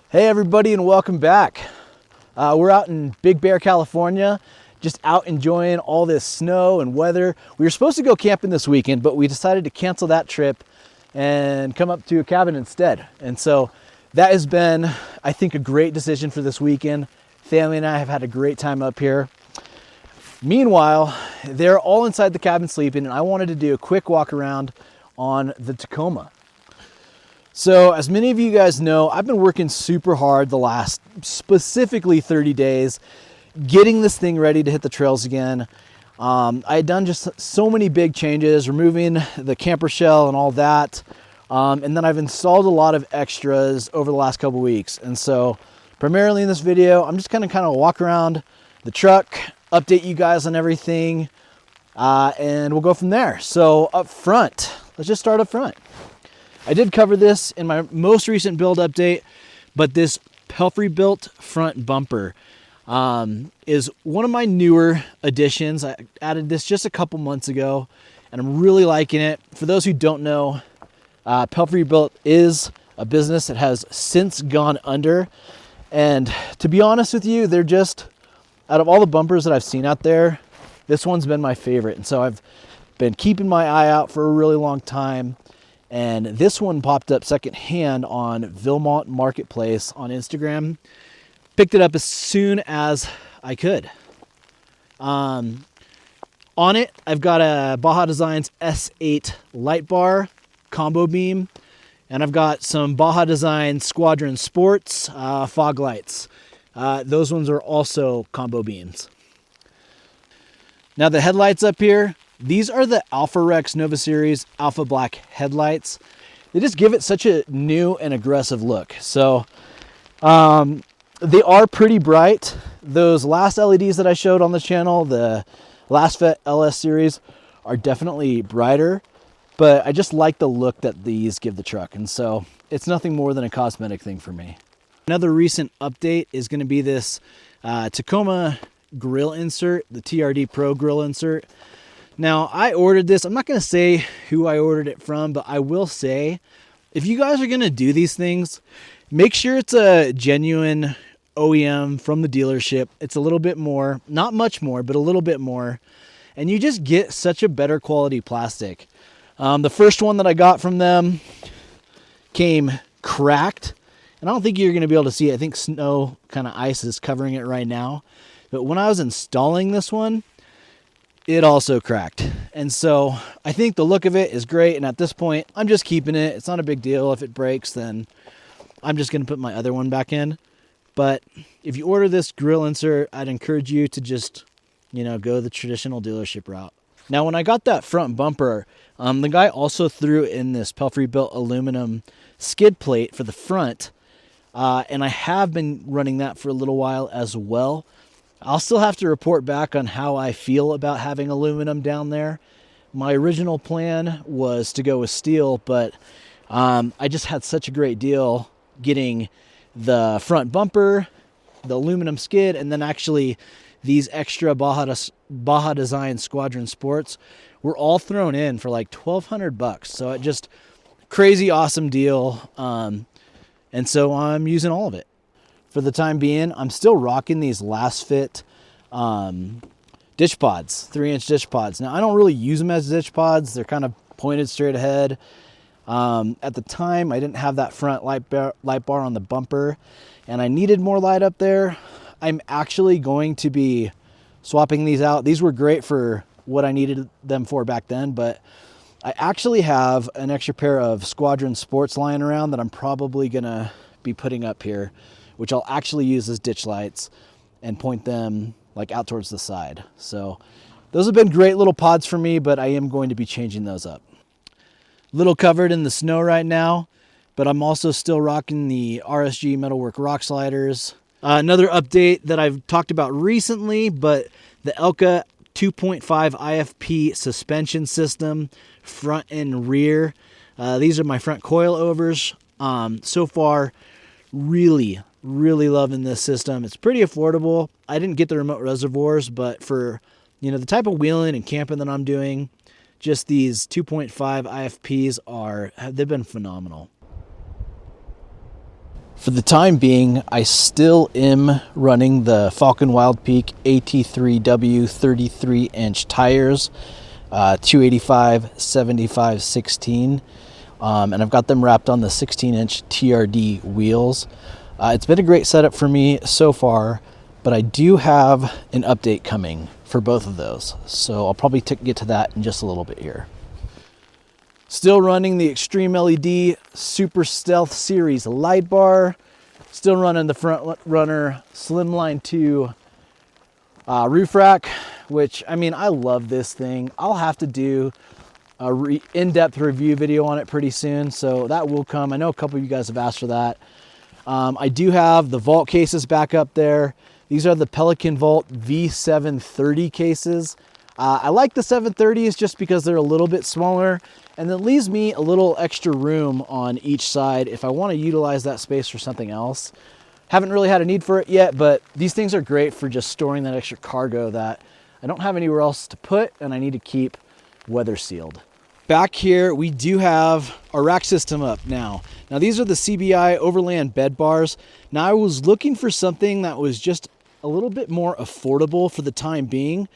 Hey everybody, and welcome back. We're out in Big Bear, California, just out enjoying all this snow and weather. We were supposed to go camping this weekend, but we decided to cancel that trip and come up to a cabin instead. And so that has been, I think, a great decision for this weekend. Family and I have had a great time up here. Meanwhile, they're all inside the cabin sleeping, and I wanted to do a quick walk around on the Tacoma. So as many of you guys know, I've been working super hard the last specifically 30 days, getting this thing ready to hit the trails again. I had done just so many big changes, removing the camper shell and all that. And then I've installed a lot of extras over the last couple weeks. And so primarily in this video, I'm just gonna kind of walk around the truck, update you guys on everything, and we'll go from there. So up front, let's just start up front. I did cover this in my most recent build update, but this Pelfrey built front bumper is one of my newer additions. I added this just a couple months ago, and I'm really liking it. For those who don't know, Pelfrey built is a business that has since gone under. And to be honest with you, they're just, out of all the bumpers that I've seen out there, this one's been my favorite. And so I've been keeping my eye out for a really long time. And this one popped up secondhand on Vilmont Marketplace on Instagram. Picked it up as soon as I could. On it, I've got a Baja Designs S8 light bar combo beam, and I've got some Baja Designs Squadron Sports fog lights. Those ones are also combo beams. Now the headlights up here, these are the Alpha Rex Nova Series Alpha Black headlights. They just give it such a new and aggressive look. So they are pretty bright. Those last LEDs that I showed on the channel, the Last Fet LS series, are definitely brighter, but I just like the look that these give the truck. And so it's nothing more than a cosmetic thing for me. Another recent update is going to be this Tacoma grill insert, the TRD Pro grill insert. Now, I ordered this. I'm not going to say who I ordered it from, but I will say, if you guys are going to do these things, make sure it's a genuine OEM from the dealership. It's a little bit more, not much more, but a little bit more. And you just get such a better quality plastic. The first one that I got from them came cracked. And I don't think you're going to be able to see it. I think snow, kind of ice is covering it right now. But when I was installing this one, it also cracked. And so I think the look of it is great. And at this point, I'm just keeping it. It's not a big deal. If it breaks, then I'm just going to put my other one back in. But if you order this grill insert, I'd encourage you to just, go the traditional dealership route. Now, when I got that front bumper, the guy also threw in this Pelfrey built aluminum skid plate for the front. And I have been running that for a little while as well. I'll still have to report back on how I feel about having aluminum down there. My original plan was to go with steel, but I just had such a great deal getting the front bumper, the aluminum skid, and then actually these extra Baja Design Squadron Sports were all thrown in for like $1,200. So it just crazy awesome deal. And so I'm using all of it. For the time being, I'm still rocking these Last Fit ditch pods, 3-inch ditch pods. Now, I don't really use them as ditch pods. They're kind of pointed straight ahead. At the time, I didn't have that front light bar on the bumper, and I needed more light up there. I'm actually going to be swapping these out. These were great for what I needed them for back then, but I actually have an extra pair of Squadron Sports lying around that I'm probably going to be putting up here, which I'll actually use as ditch lights and point them like out towards the side. So those have been great little pods for me, but I am going to be changing those up. Little covered in the snow right now, but I'm also still rocking the RSG Metalwork rock sliders. Another update that I've talked about recently, but the Elka 2.5 IFP suspension system, front and rear. These are my front coilovers. So far, really loving this system. It's pretty affordable. I didn't get the remote reservoirs, but for the type of wheeling and camping that I'm doing, just these 2.5 IFPs they've been phenomenal. For the time being, I still am running the Falcon Wild Peak AT3W 33-inch tires, 285, 75, 16, and I've got them wrapped on the 16-inch TRD wheels. It's been a great setup for me so far, but I do have an update coming for both of those, so I'll probably get to that in just a little bit here. Still running the Extreme LED Super Stealth Series light bar. Still running the Front Runner Slimline 2 roof rack, which, I mean, I love this thing. I'll have to do a in-depth review video on it pretty soon, so that will come. I know a couple of you guys have asked for that. I do have the vault cases back up there. These are the Pelican Vault V730 cases. I like the 730s just because they're a little bit smaller, and it leaves me a little extra room on each side if I want to utilize that space for something else. Haven't really had a need for it yet, but these things are great for just storing that extra cargo that I don't have anywhere else to put and I need to keep weather sealed. Back here, we do have our rack system up now. Now these are the CBI Overland bed bars. Now I was looking for something that was just a little bit more affordable for the time being.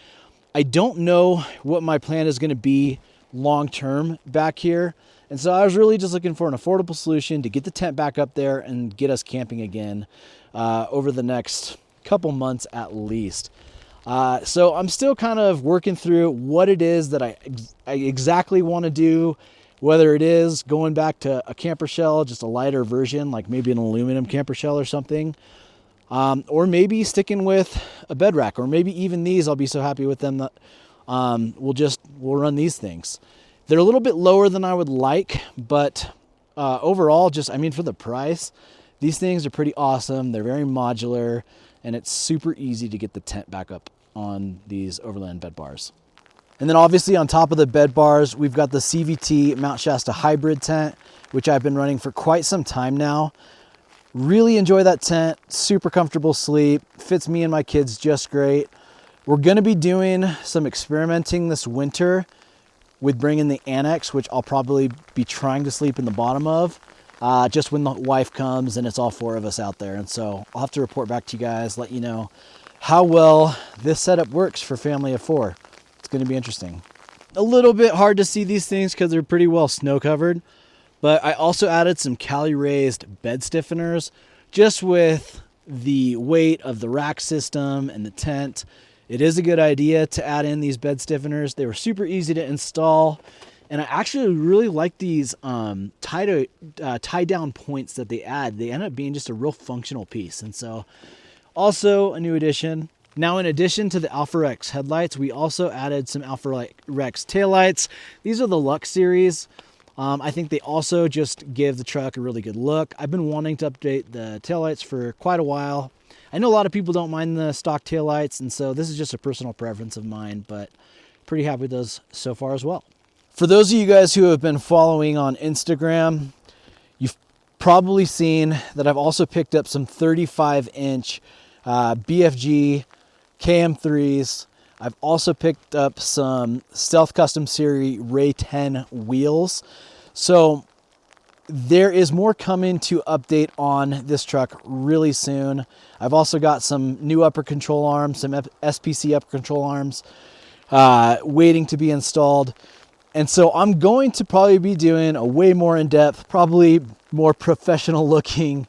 I don't know what my plan is going to be long-term back here. And so I was really just looking for an affordable solution to get the tent back up there and get us camping again over the next couple months at least. So I'm still kind of working through what it is that I exactly want to do, whether it is going back to a camper shell, just a lighter version, like maybe an aluminum camper shell or something, or maybe sticking with a bed rack, or maybe even these, I'll be so happy with them that we'll run these things. They're a little bit lower than I would like, but overall, just, I mean, for the price, these things are pretty awesome. They're very modular, and it's super easy to get the tent back up on these Overland bed bars. And then obviously on top of the bed bars, we've got the CVT Mount Shasta hybrid tent, which I've been running for quite some time now. Really enjoy that tent, super comfortable sleep, fits me and my kids just great. We're gonna be doing some experimenting this winter with bringing the annex, which I'll probably be trying to sleep in the bottom of, just when the wife comes and it's all four of us out there. And so I'll have to report back to you guys, let you know how well this setup works for family of four. It's gonna be interesting. A little bit hard to see these things because they're pretty well snow covered, but I also added some Cali raised bed stiffeners just with the weight of the rack system and the tent. It is a good idea to add in these bed stiffeners. They were super easy to install. And I actually really like these tie down points that they add. They end up being just a real functional piece. And so also a new addition. Now, in addition to the Alpha Rex headlights, we also added some Alpha Rex taillights. These are the Lux series. I think they also just give the truck a really good look. I've been wanting to update the taillights for quite a while. I know a lot of people don't mind the stock taillights, and so this is just a personal preference of mine, but pretty happy with those so far as well. For those of you guys who have been following on Instagram, you've probably seen that I've also picked up some 35-inch BFG KM3s. I've also picked up some Stealth Custom Series Ray 10 wheels. So there is more coming to update on this truck really soon. I've also got some new upper control arms, some SPC upper control arms waiting to be installed. And so I'm going to probably be doing a way more in-depth, probably more professional looking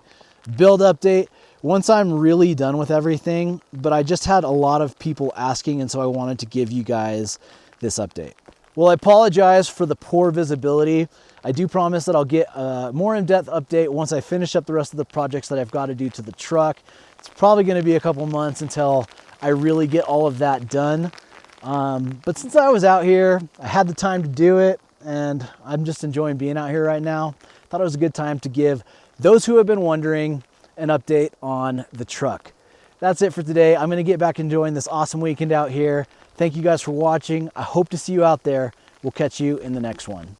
build update once I'm really done with everything. But I just had a lot of people asking, and so I wanted to give you guys this update. Well, I apologize for the poor visibility. I do promise that I'll get a more in-depth update once I finish up the rest of the projects that I've got to do to the truck. It's probably going to be a couple months until I really get all of that done. But since I was out here, I had the time to do it, and I'm just enjoying being out here right now. Thought it was a good time to give those who have been wondering an update on the truck. That's it for today. I'm going to get back enjoying this awesome weekend out here. Thank you guys for watching. I hope to see you out there. We'll catch you in the next one.